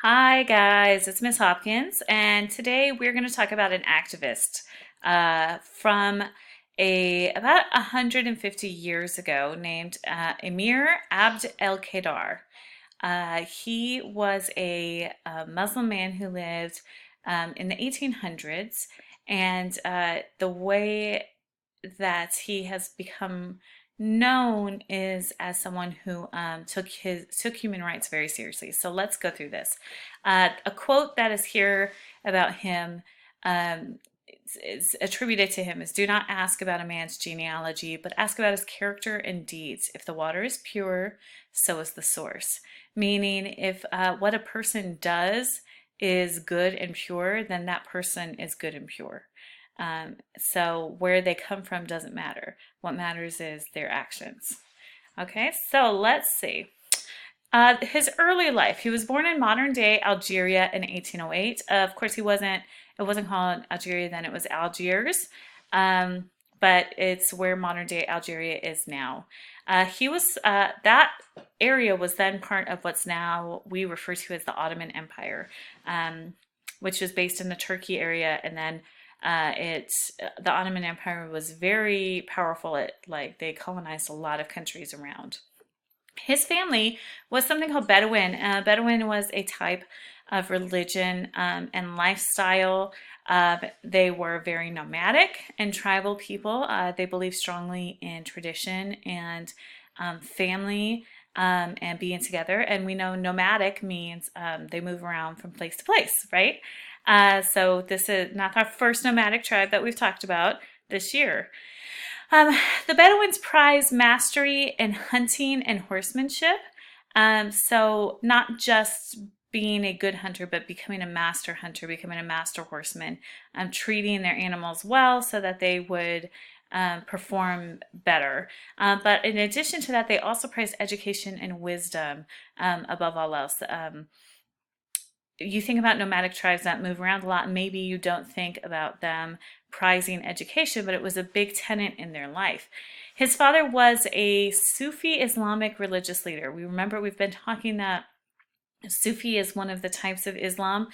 Hi guys, it's Miss Hopkins, and today we're going to talk about an activist from a about 150 years ago named Emir Abd ElKader. He was a Muslim man who lived in the 1800s, and the way that he has become known is as someone who took human rights very seriously. So let's go through this. A quote that is here about him um, is attributed to him is, "Do not ask about a man's genealogy, but ask about his character and deeds. If the water is pure, so is the source." Meaning, if what a person does is good and pure, then that person is good and pure. So where they come from doesn't matter. What matters is their actions. Okay, so let's see. His early life. He was born in modern day Algeria in 1808. Of course, it wasn't called Algeria then, it was Algiers. But it's where modern day Algeria is now. That area was then part of what's now we refer to as the Ottoman Empire, which was based in the Turkey area, and then the Ottoman Empire was very powerful. They colonized a lot of countries around. His family was something called Bedouin. Bedouin was a type of religion and lifestyle. They were very nomadic and tribal people. They believed strongly in tradition and family and being together. And we know nomadic means they move around from place to place, right? So this is not our first nomadic tribe that we've talked about this year. The Bedouins prize mastery in hunting and horsemanship. So not just being a good hunter, but becoming a master hunter, becoming a master horseman, treating their animals well so that they would perform better. But in addition to that, they also prize education and wisdom above all else. You think about nomadic tribes that move around a lot, maybe you don't think about them prizing education, but it was a big tenet in their life. His father was a Sufi Islamic religious leader. We've been talking that Sufi is one of the types of Islam.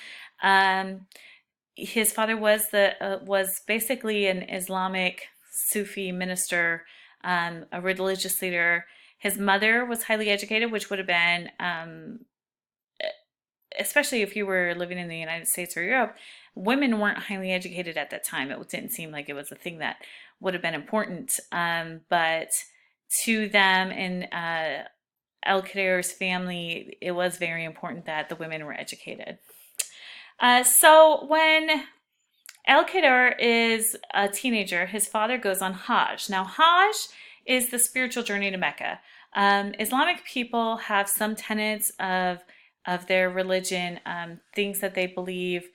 His father was basically an Islamic Sufi minister, a religious leader. His mother was highly educated, which would have been especially if you were living in the United States or Europe, women weren't highly educated at that time. It didn't seem like it was a thing that would have been important. But to them and El-Kader's family, it was very important that the women were educated. So when El-Kader is a teenager, his father goes on Hajj. Now, Hajj is the spiritual journey to Mecca. Islamic people have some tenets of their religion, things that they believe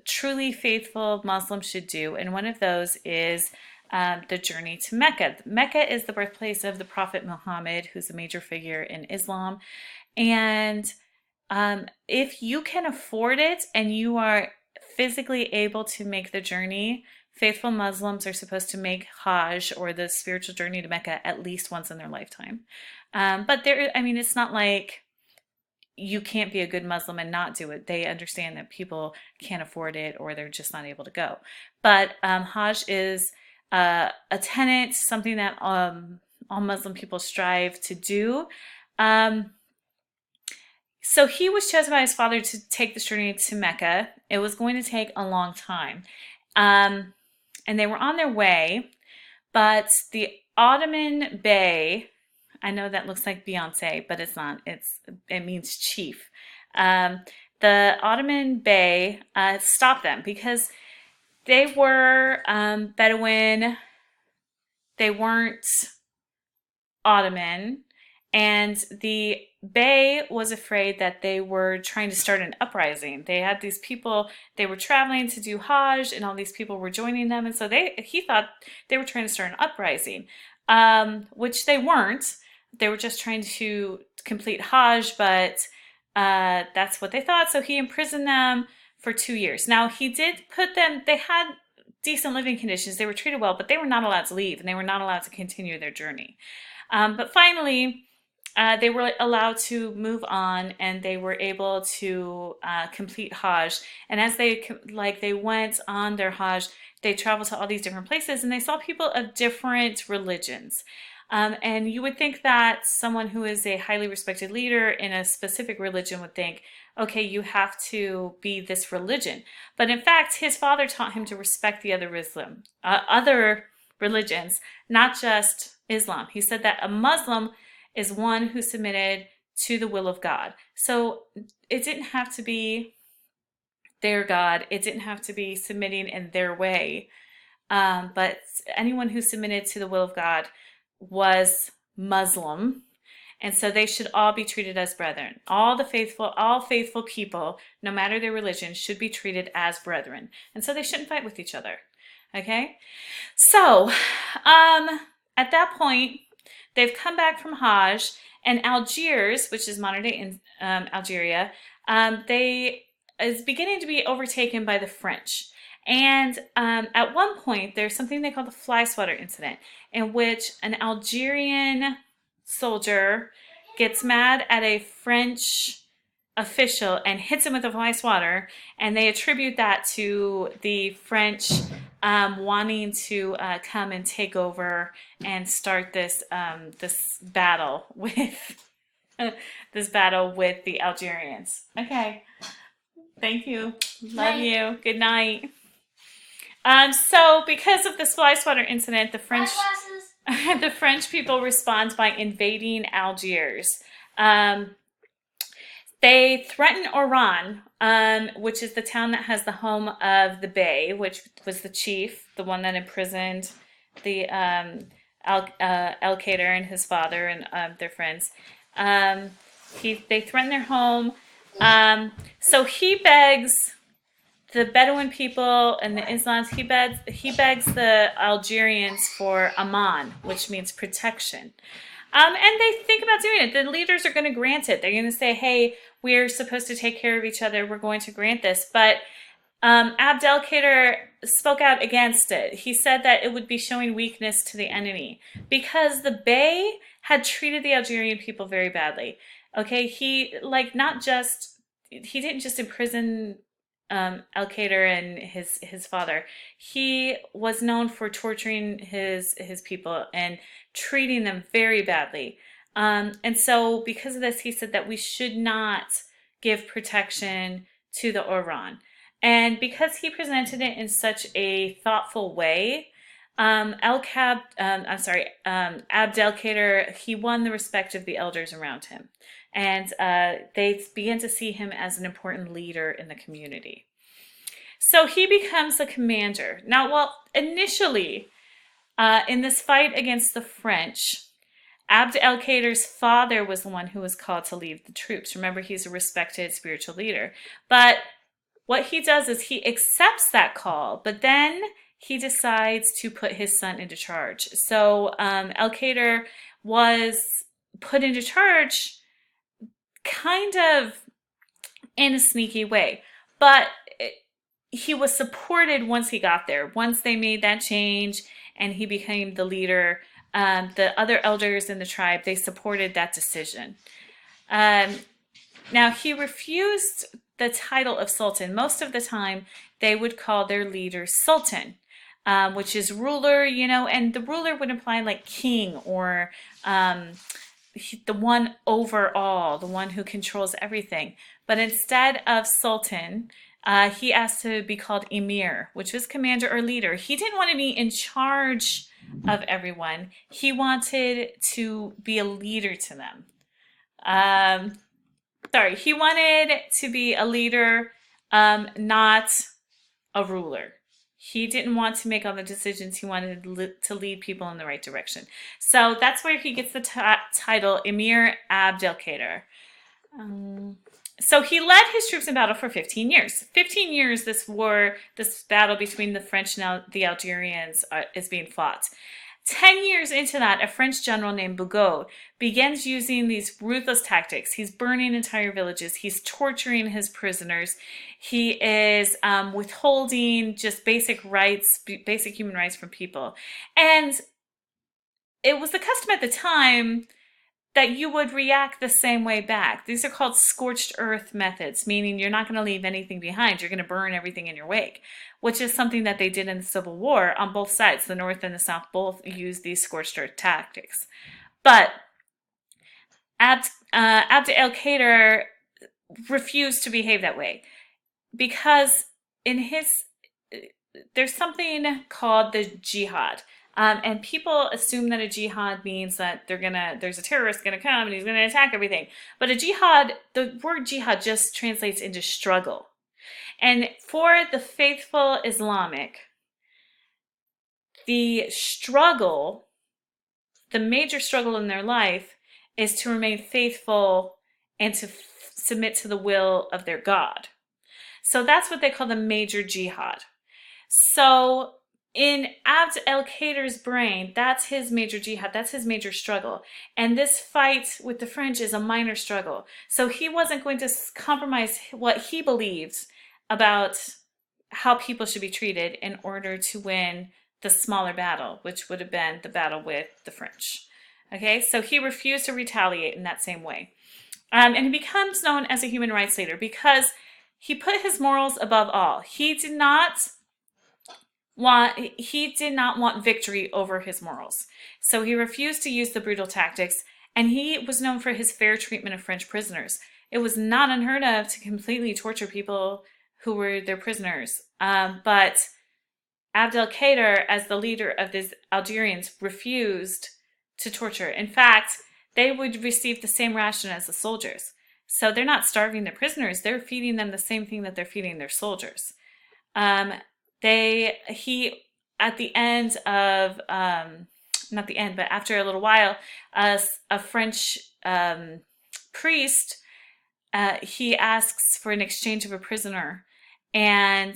truly faithful Muslims should do. And one of those is the journey to Mecca. Mecca is the birthplace of the Prophet Muhammad, who's a major figure in Islam. And if you can afford it and you are physically able to make the journey, faithful Muslims are supposed to make Hajj, or the spiritual journey to Mecca, at least once in their lifetime. But it's not like you can't be a good Muslim and not do it. They understand that people can't afford it or they're just not able to go. But Hajj is a tenet, something that all Muslim people strive to do. So he was chosen by his father to take this journey to Mecca. It was going to take a long time. And they were on their way, but the Ottoman Bey, I know that looks like Beyonce, but it's not. It means chief. The Ottoman Bey stopped them because they were Bedouin. They weren't Ottoman, and the Bey was afraid that they were trying to start an uprising. They had these people, they were traveling to do Hajj, and all these people were joining them, and so he thought they were trying to start an uprising, which they weren't. They were just trying to complete Hajj, but that's what they thought. So he imprisoned them for 2 years. Now, he did put them, they had decent living conditions. They were treated well, but they were not allowed to leave, and they were not allowed to continue their journey. But finally, they were allowed to move on, and they were able to complete Hajj. And as they went on their Hajj, they traveled to all these different places, and they saw people of different religions. And you would think that someone who is a highly respected leader in a specific religion would think, okay, you have to be this religion. But in fact, his father taught him to respect the other religions, not just Islam. He said that a Muslim is one who submitted to the will of God. So it didn't have to be their God. It didn't have to be submitting in their way. But anyone who submitted to the will of God was Muslim. And so they should all be treated as brethren. All faithful people, no matter their religion, should be treated as brethren. And so they shouldn't fight with each other. Okay? So, at that point, they've come back from Hajj, and Algiers, which is modern day Algeria, is beginning to be overtaken by the French. And at one point, there's something they call the fly swatter incident, in which an Algerian soldier gets mad at a French official and hits him with a fly swatter, and they attribute that to the French wanting to come and take over and start this battle with the Algerians. Okay, thank you, love you, good night. So because of this fly swatter incident, the French people respond by invading Algiers. They threaten Oran, which is the town that has the home of the Bey, which was the chief, the one that imprisoned the ElKader and his father and their friends. They threaten their home. So he begs the Bedouin people and the Islams. He begs the Algerians for aman, which means protection. And they think about doing it. The leaders are going to grant it. They're going to say, hey, we're supposed to take care of each other. We're going to grant this. But Abd ElKader spoke out against it. He said that it would be showing weakness to the enemy because the Bey had treated the Algerian people very badly. Okay, he didn't just imprison ElKader and his father. He was known for torturing his people and treating them very badly. And so because of this, he said that we should not give protection to the Oran. And because he presented it in such a thoughtful way, Abd ElKader, he won the respect of the elders around him. And they began to see him as an important leader in the community. So he becomes the commander. Now, initially, in this fight against the French, Abd ElKader's father was the one who was called to lead the troops. Remember, he's a respected spiritual leader. But what he does is he accepts that call, but then he decides to put his son into charge. So ElKader was put into charge kind of in a sneaky way, but he was supported once he got there. Once they made that change and he became the leader, the other elders in the tribe, they supported that decision. Now, he refused the title of sultan. Most of the time, they would call their leader sultan, which is ruler, and the ruler would imply like king or the one over all, the one who controls everything. But instead of sultan, he asked to be called emir, which was commander or leader. He didn't want to be in charge of everyone. He wanted to be a leader to them. He wanted to be a leader, not a ruler. He didn't want to make all the decisions. He wanted to lead people in the right direction. So that's where he gets the title Emir Abd ElKader. So he led his troops in battle for 15 years. 15 years this battle between the French and the Algerians is being fought. 10 years into that, a French general named Bugeaud begins using these ruthless tactics. He's burning entire villages. He's torturing his prisoners. He is withholding just basic human rights from people. And it was the custom at the time that you would react the same way back. These are called scorched earth methods, meaning you're not going to leave anything behind. You're going to burn everything in your wake, which is something that they did in the Civil War on both sides. The North and the South both used these scorched earth tactics. But Abd ElKader refused to behave that way because in his there's something called the jihad. And people assume that a jihad means that there's a terrorist gonna come and he's gonna attack everything. But a jihad, the word jihad just translates into struggle. And for the faithful Islamic, the struggle, the major struggle in their life is to remain faithful and to submit to the will of their God. So that's what they call the major jihad. So in Abd ElKader's brain, that's his major jihad, that's his major struggle. And this fight with the French is a minor struggle. So he wasn't going to compromise what he believed about how people should be treated in order to win the smaller battle, which would have been the battle with the French. Okay, so he refused to retaliate in that same way. And he becomes known as a human rights leader because he put his morals above all. He did not want victory over his morals. So he refused to use the brutal tactics, and he was known for his fair treatment of French prisoners. It was not unheard of to completely torture people who were their prisoners. But Abd ElKader, as the leader of these Algerians, refused to torture. In fact, they would receive the same ration as the soldiers. So they're not starving their prisoners, they're feeding them the same thing that they're feeding their soldiers. He at the end of not the end, but after a little while, a French priest he asks for an exchange of a prisoner, and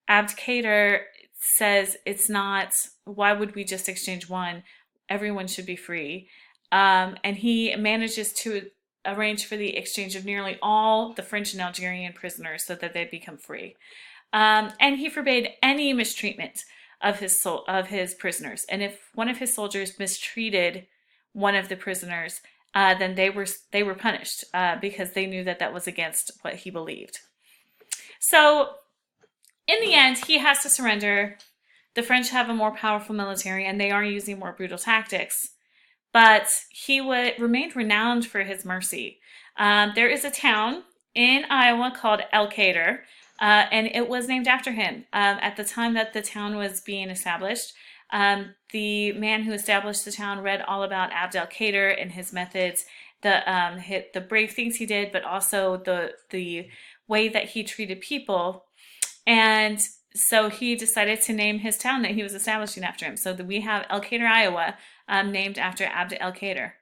Abd ElKader says it's not. Why would we just exchange one? Everyone should be free, and he manages to arrange for the exchange of nearly all the French and Algerian prisoners so that they become free. And he forbade any mistreatment of his prisoners. And if one of his soldiers mistreated one of the prisoners, then they were punished because they knew that that was against what he believed. So in the end, he has to surrender. The French have a more powerful military, and they are using more brutal tactics. But he remained renowned for his mercy. There is a town in Iowa called ElKader, and it was named after him. At the time that the town was being established, the man who established the town read all about Abd ElKader and his methods, the brave things he did, but also the way that he treated people. And so he decided to name his town that he was establishing after him. So we have ElKader, Iowa, named after Abd ElKader.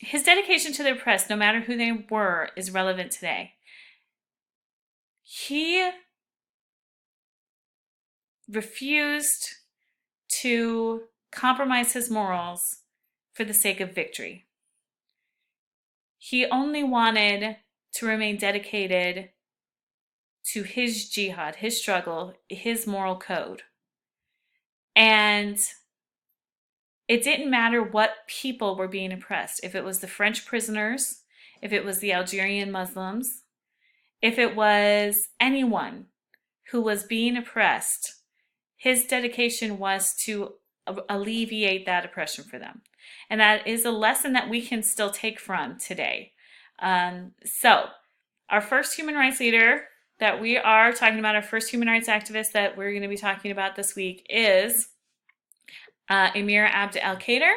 His dedication to the oppressed, no matter who they were, is relevant today. He refused to compromise his morals for the sake of victory. He only wanted to remain dedicated to his jihad, his struggle, his moral code. And it didn't matter what people were being oppressed. If it was the French prisoners, if it was the Algerian Muslims, if it was anyone who was being oppressed, his dedication was to alleviate that oppression for them. And that is a lesson that we can still take from today. So our first human rights leader that we are talking about, our first human rights activist that we're going to be talking about this week is Emir Abd ElKader.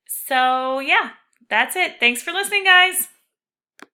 So yeah, that's it. Thanks for listening, guys.